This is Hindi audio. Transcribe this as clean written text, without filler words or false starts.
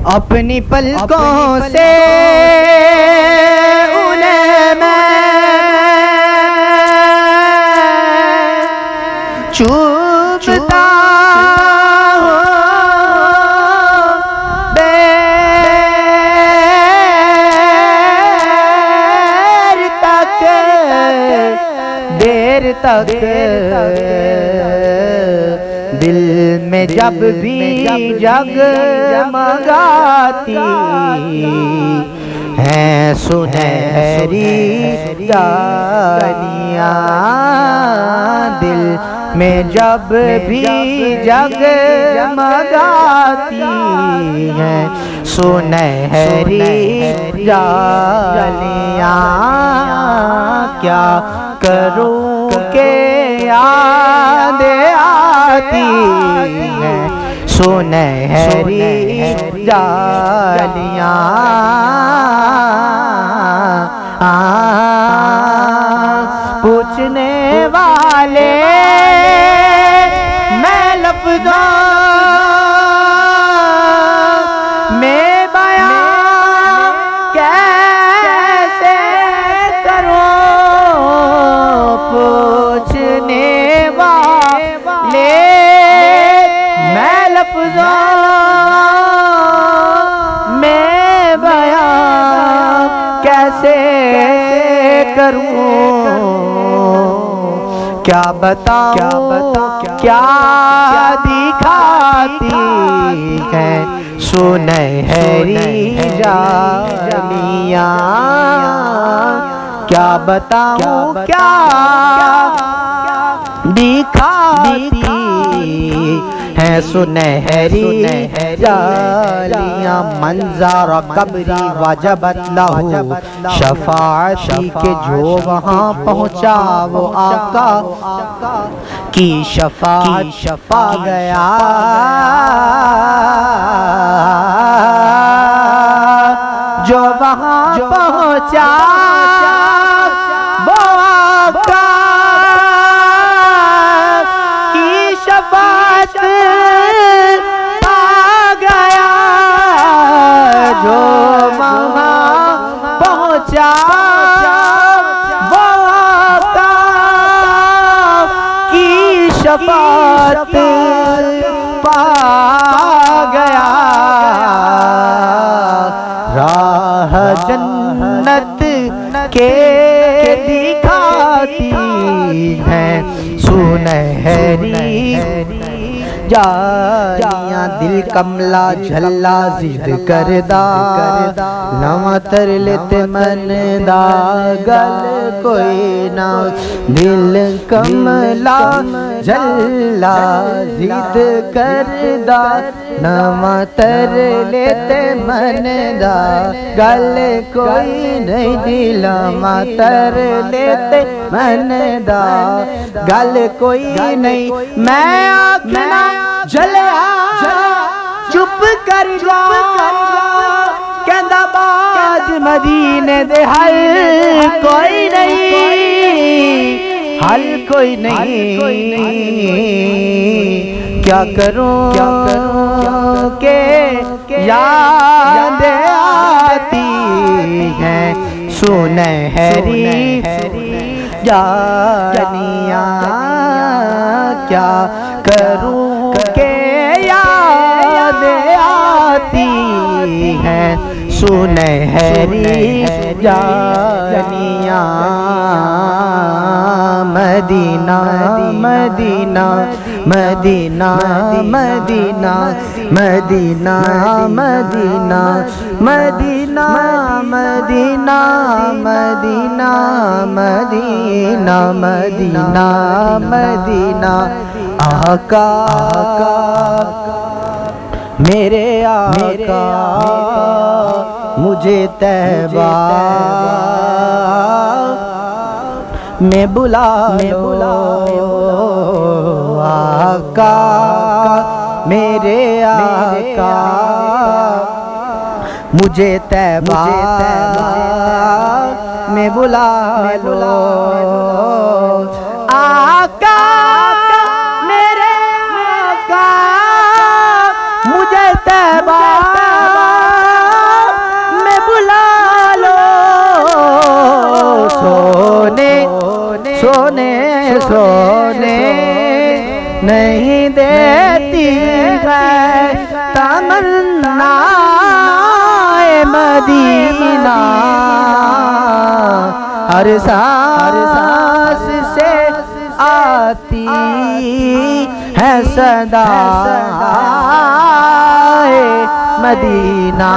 अपनी पलकों से उन्हें मैं चूमता हूँ, देर तक दिल में जब भी जगमगाती हैं सुनहरी डालियाँ, दिल में जब भी जगमगाती हैं सुनहरी डालियाँ। क्या करूं के याद आती है सुनहरी डालियाँ। पूछने वाले मैं लफ्ज़ों में बयां कैसे करूं, पूछने वाले मैं लफ्ज़ों में बयां कैसे करूं। क्या बताऊं क्या दिखाती है सुनहरी डालियाँ। क्या बताऊं क्या दिखाती है सुनहरी डालियाँ। मंज़र कब्री वजबत लहू शफ़ाअती के जो वहाँ पहुँचा वो आका की शफ़ाअत पा गया। जो वहाँ पहुँचा वो आका की शफ़ाअत पा गया। जो वहाँ पहुँचा वो आका की शफ़ाअत पा गया। राह जन्नत के दिखाती है सुनहरी डालियाँ। दिल कमला झल्ला जिद करदा नवा तर लेते मन दा गल कोई ना। दिल कमला झल्ला जिद करदा नवा तर लेते मन दा गल कोई नहीं। दिल तर लेते मन दा गल कोई नहीं। मैं आखना जलिया चुप कर जा कहंदा बाज मदीने दे हल कोई नहीं, हल कोई नहीं। क्या करूं के याद आती है सुनहरी डालियाँ। क्या करूं के याद आती है सुनहरी डालियाँ। मदीना मदीना मदीना मदीना मदीना मदीना मदीना मदीना मदीना मदीना मदीना मदीना। आका मेरे आका मुझे तैबा में बुला आका मेरे आका मुझे तैबा में बुला लो। आका मेरे आका मुझे तैबा सोने नहीं देती है तमन्नाए मदीना। हर सांस से आती है सदा मदीना।